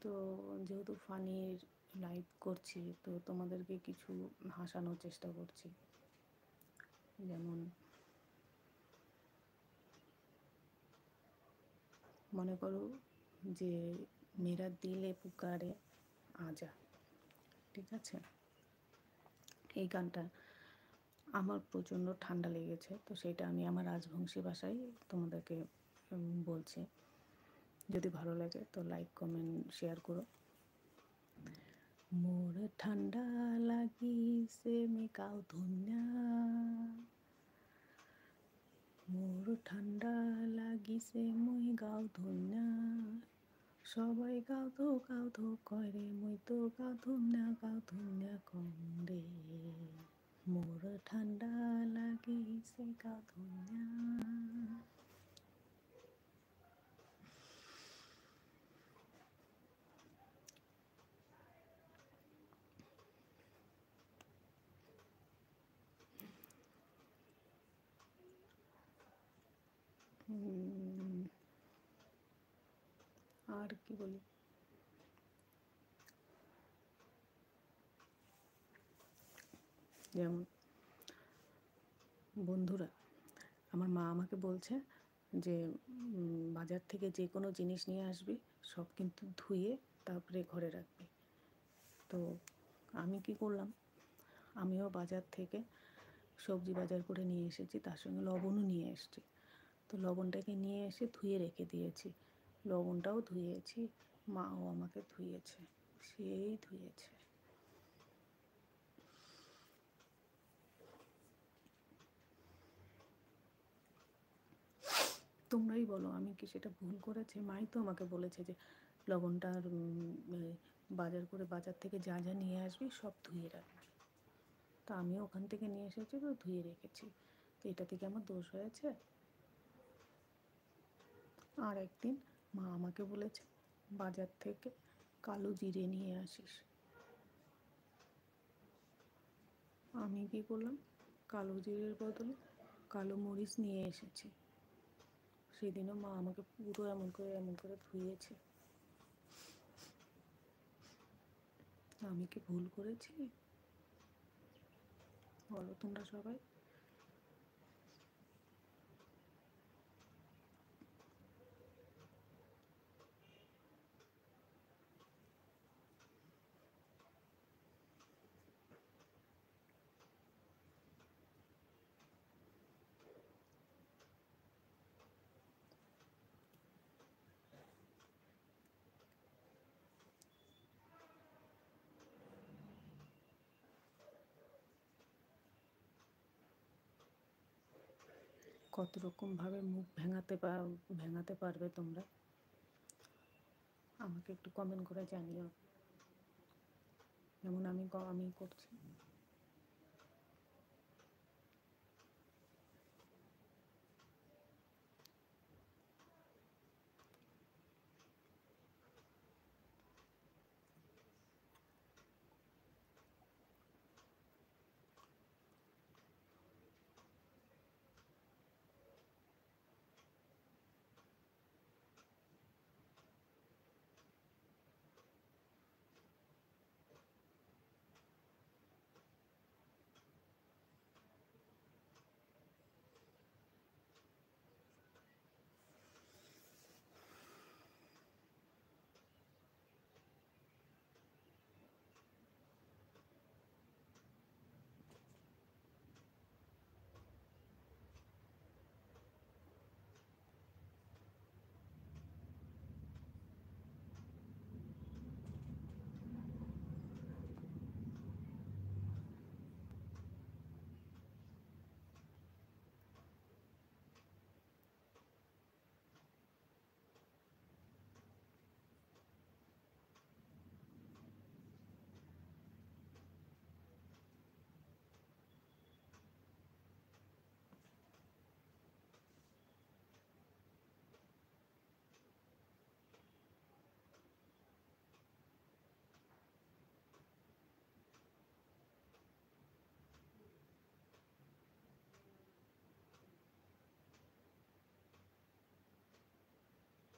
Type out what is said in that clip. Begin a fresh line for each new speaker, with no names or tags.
তো যেহেতু ফানির লাইভ করছি, তো তোমাদেরকে কিছু হাসানোর চেষ্টা করছি। যেমন মনে করো যে মেরা দিলে পুকারে আজা, ঠিক আছে? এই গানটা আমার প্রচণ্ড ঠান্ডা লেগেছে, তো সেটা আমি আমার রাজবংশী ভাষায় তোমাদেরকে বলছি। যদি ভালো লাগে তো লাইক কমেন্ট শেয়ার করো। মোর ঠান্ডা লাগিছে মেকাও ধুন্যা, মোর ঠান্ডা লাগিছে মই গাও ধুন্যা, সবাই গাও ধো কয় রে, মই তো গাও ধুন্যা কম রে, মোর ঠান্ডা লাগিছে গাও ধুন্যা। আর কি বলি, যেমন বন্ধুরা, আমার মা আমাকে বলছে যে বাজার থেকে যে কোনো জিনিস নিয়ে আসবি, সব কিন্তু ধুয়ে তারপরে ঘরে রাখবি। তো আমি কি করলাম, আমিও বাজার থেকে সবজি বাজার করে নিয়ে এসেছি, তার সঙ্গে লবণও নিয়ে এসেছি। তো লবণটাকে নিয়ে এসে ধুয়ে রেখে দিয়েছি, লবণটাও ধুয়েছি, মাও আমাকে ধুয়েছে, সেই ধুয়েছে। তোমরাই বলো আমি কি সেটা ভুল করেছি? মাই তো আমাকে বলেছে যে লবণটা বাজার করে বাজার থেকে যা যা নিয়ে আসবি সব ধুয়ে রাখবি। তো আমিও ওখান থেকে নিয়ে এসেছি, তো ধুয়ে রেখেছি। তো এটা থেকে আমার দোষ হয়েছে? আর একদিন মা আমাকে বলেছে বাজার থেকে কালো জিরে নিয়ে আসিস। আমি কি করলাম, কালো জিরের বদলে কালো মরিচ নিয়ে এসেছি। সেদিনও মা আমাকে পুরো এমন করে ধুয়েছে। আমি কি ভুল করেছি বলো তোমরা সবাই? কত রকমভাবে মুখ ভেঙাতে পারবে তোমরা, আমাকে একটু কমেন্ট করে জানিও। যেমন আমি করছি।